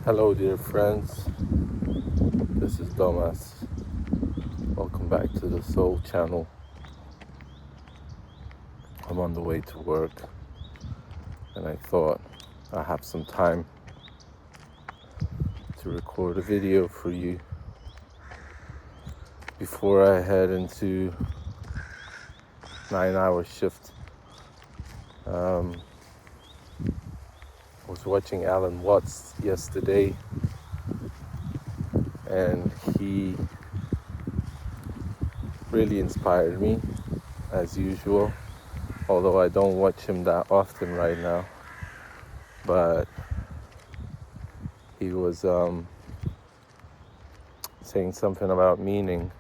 Hello, dear friends. This is Domas. Welcome back to the Soul Channel. I'm on the way to work, and I thought I have some time to record a video for you before I head into 9-hour shift. I was watching Alan Watts yesterday, and he really inspired me, as usual, although I don't watch him that often right now. But he was saying something about meaning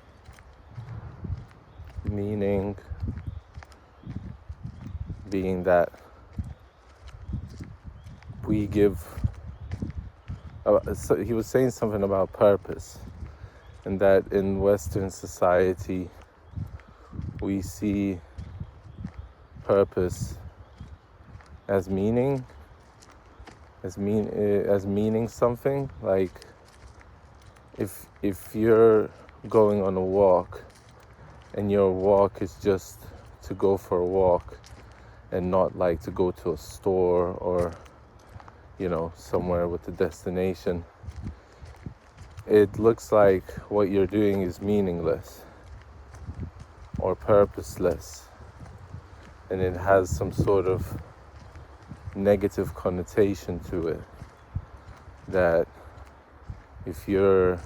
being that we give, so he was saying something about purpose, and that in Western society we see purpose as meaning something. Like if you're going on a walk and your walk is just to go for a walk and not like to go to a store or somewhere with a destination, it looks like what you're doing is meaningless or purposeless, and it has some sort of negative connotation to it, that if you're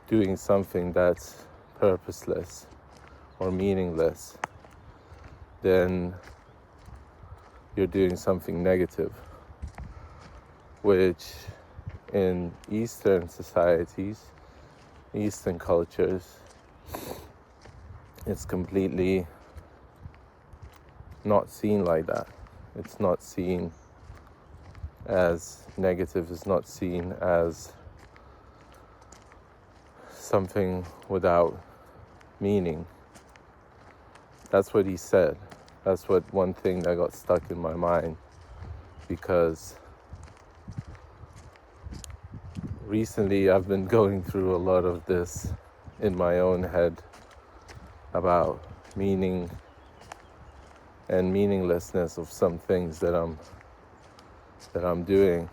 doing something that's purposeless or meaningless, then you're doing something negative, which in Eastern societies, Eastern cultures, it's completely not seen like that. It's not seen as negative. It's not seen as something without meaning. That's what he said. That's one thing that got stuck in my mind, because recently I've been going through a lot of this in my own head about meaning and meaninglessness of some things that I'm doing,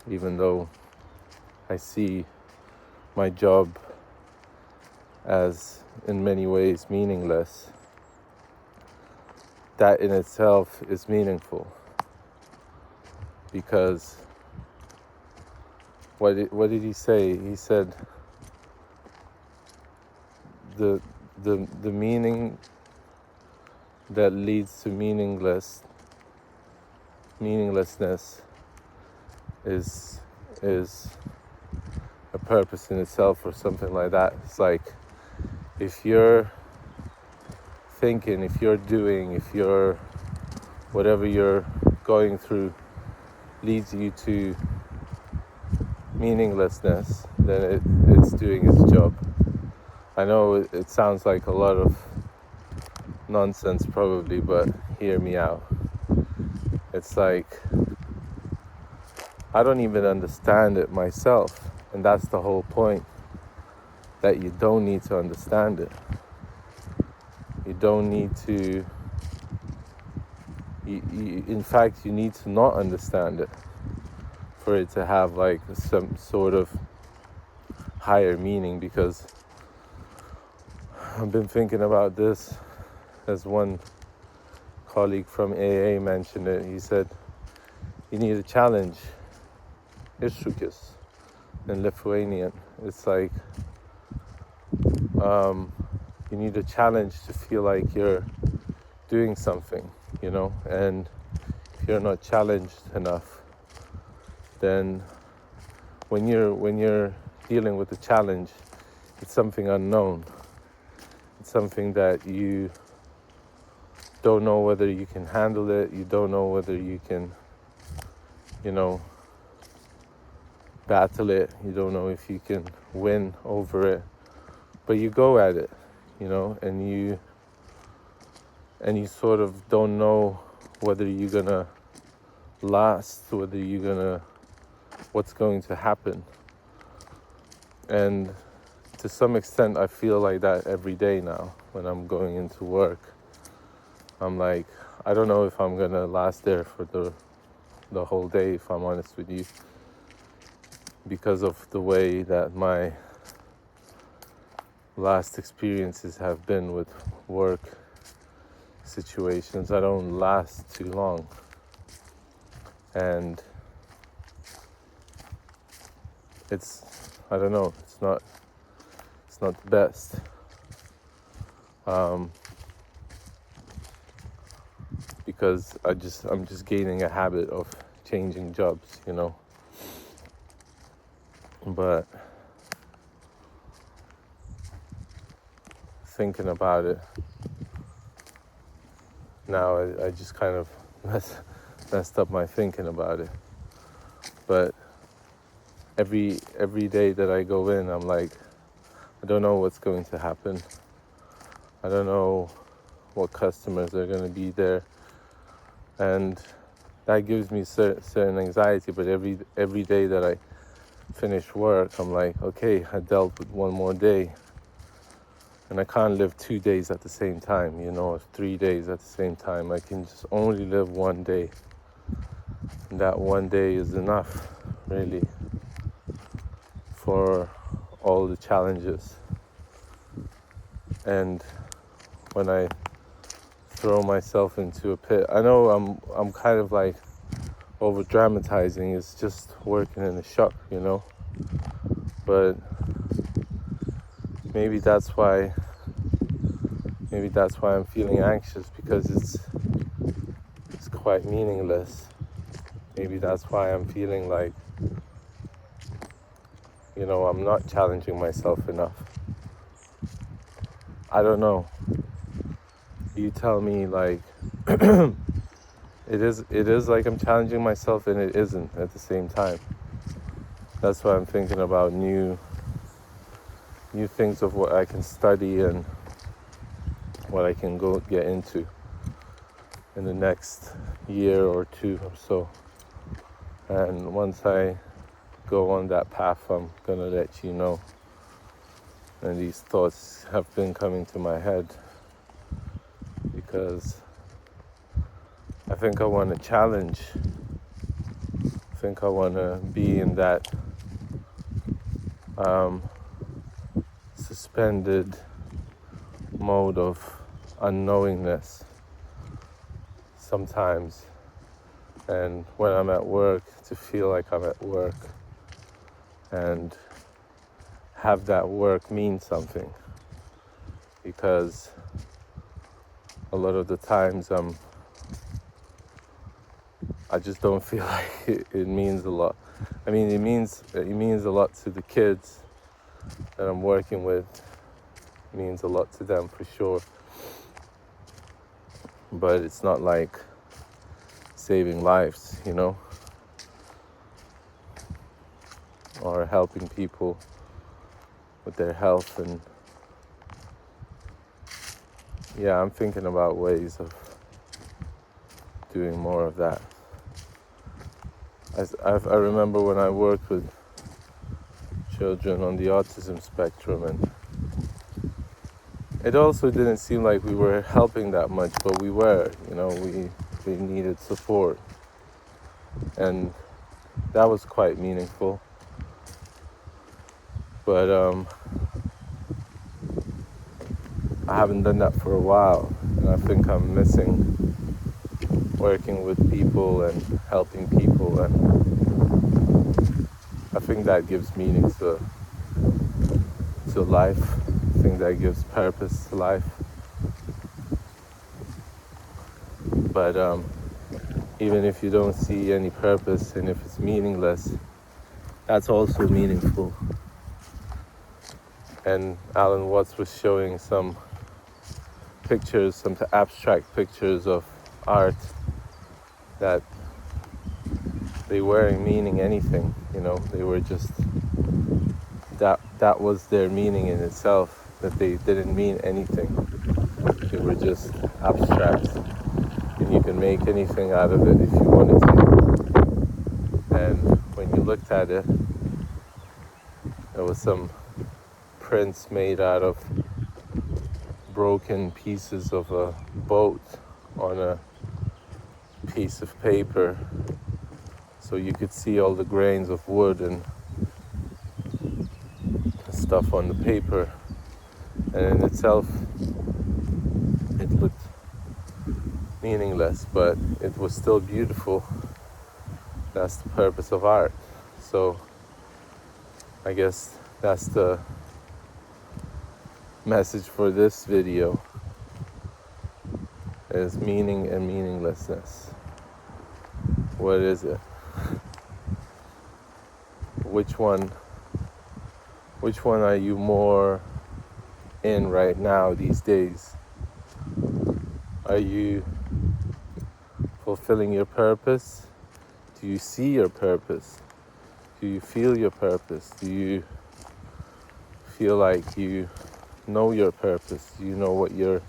even though I see my job as in many ways meaningless. That in itself is meaningful, because what did he say? He said the meaning that leads to meaninglessness is a purpose in itself, or something like that. It's like, if you're thinking, if you're doing, if you're whatever you're going through leads you to meaninglessness, then it's doing its job. I know it sounds like a lot of nonsense probably, but hear me out. It's like, I don't even understand it myself, and that's the whole point, that you don't need to understand it. You don't need to, in fact, you need to not understand it for it to have like some sort of higher meaning. Because I've been thinking about this, as one colleague from AA mentioned it. He said, you need a challenge. Iššūkis in Lithuanian. It's like, you need a challenge to feel like you're doing something, and if you're not challenged enough, then when you're dealing with a challenge, it's something unknown. It's something that you don't know whether you can handle it. You don't know whether you can, battle it. You don't know if you can win over it, but you go at it, and you sort of don't know whether you're gonna last, what's going to happen. And to some extent, I feel like that every day now when I'm going into work. I'm like, I don't know if I'm gonna last there for the whole day, if I'm honest with you, because of the way that my last experiences have been with work situations. I don't last too long, and I don't know, it's not the best. Because I'm just gaining a habit of changing jobs, But thinking about it now, I just kind of messed up my thinking about it. But every day that I go in, I'm like, I don't know what's going to happen. I don't know what customers are going to be there, and that gives me certain anxiety. But every day that I finish work, I'm like, okay, I dealt with one more day, and I can't live 2 days at the same time, or 3 days at the same time. I can just only live one day, and that one day is enough, really, for all the challenges. And when I throw myself into a pit, I know I'm kind of like over dramatizing. It's just working in a shop, but maybe that's why I'm feeling anxious, because it's quite meaningless. Maybe that's why I'm feeling like, I'm not challenging myself enough. I don't know. You tell me, like, it is like I'm challenging myself, and it isn't at the same time. That's why I'm thinking about new things of what I can study and what I can go get into in the next year or two or so. And once I go on that path, I'm gonna let you know. And these thoughts have been coming to my head because I think I want to challenge. I think I want to be in that suspended mode of unknowingness sometimes. And when I'm at work, to feel like I'm at work and have that work mean something. Because a lot of the times I just don't feel like it means a lot. I mean, it means a lot to the kids that I'm working with. It means a lot to them for sure. But it's not like saving lives, or helping people with their health. And yeah, I'm thinking about ways of doing more of that. I remember when I worked with children on the autism spectrum, and it also didn't seem like we were helping that much, but we were, we needed support, and that was quite meaningful. But I haven't done that for a while, and I think I'm missing working with people and helping people, and I think that gives meaning to life. I think that gives purpose to life. But even if you don't see any purpose, and if it's meaningless, that's also meaningful. And Alan Watts was showing some pictures, some abstract pictures of art that they weren't meaning anything, they were just, that was their meaning in itself, that they didn't mean anything. They were just abstract, and you can make anything out of it if you wanted to. And when you looked at it, there was some prints made out of broken pieces of a boat on a piece of paper, so you could see all the grains of wood and stuff on the paper, and in itself it looked meaningless, but it was still beautiful. That's the purpose of art. So I guess that's the message for this video, is meaning and meaninglessness. What is it? Which one are you more in right now these days? Are you fulfilling your purpose? Do you see your purpose? Do you feel your purpose? Do you feel like you know your purpose? Do you know what you're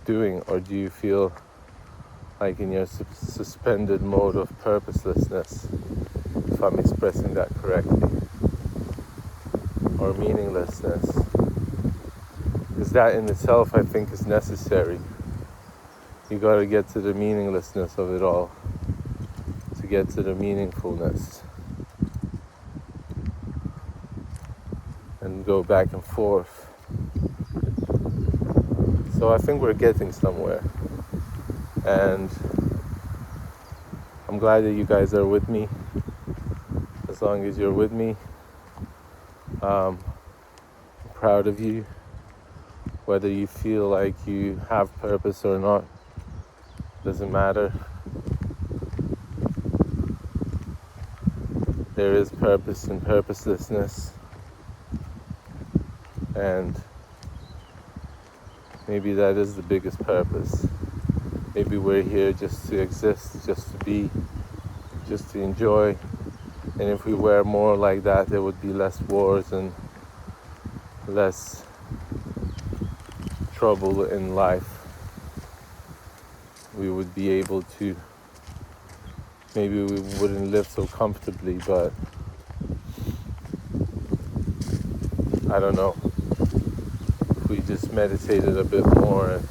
doing? Or do you feel like in your suspended mode of purposelessness, if I'm expressing that correctly, or meaninglessness? Because that in itself, I think, is necessary. You got to get to the meaninglessness of it all to get to the meaningfulness, and go back and forth. So I think we're getting somewhere, and I'm glad that you guys are with me. As long as you're with me, I'm proud of you. Whether you feel like you have purpose or not, doesn't matter. There is purpose in purposelessness, and maybe that is the biggest purpose. Maybe we're here just to exist, just to be, just to enjoy. And if we were more like that, there would be less wars and less trouble in life. We would be able to, maybe we wouldn't live so comfortably, but I don't know. If we just meditated a bit more and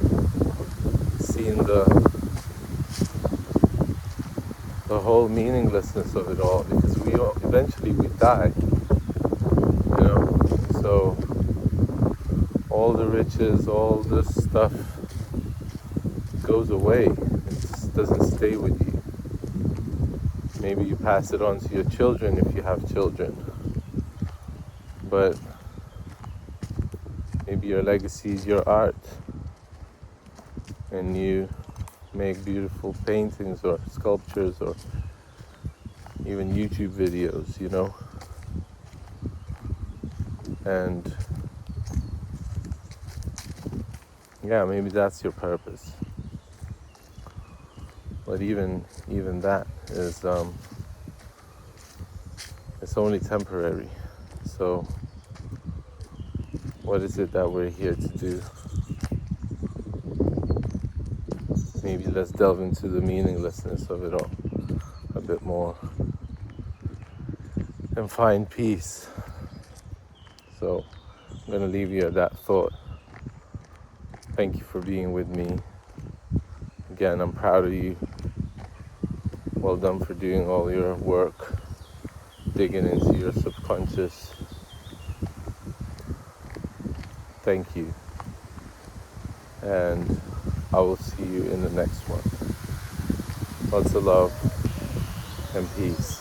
seen the whole meaninglessness of it all, because eventually we die, you know. So all the riches, all this stuff goes away. It just doesn't stay with you. Maybe you pass it on to your children if you have children, but maybe your legacy is your art, and you make beautiful paintings or sculptures or even YouTube videos, you know. And yeah, maybe that's your purpose. But even that is it's only temporary. So what is it that we're here to do? Maybe let's delve into the meaninglessness of it all a bit more and find peace. So I'm going to leave you at that thought. Thank you for being with me. Again, I'm proud of you. Well done for doing all your work, digging into your subconscious. Thank you. And I will see you in the next one. Lots of love and peace.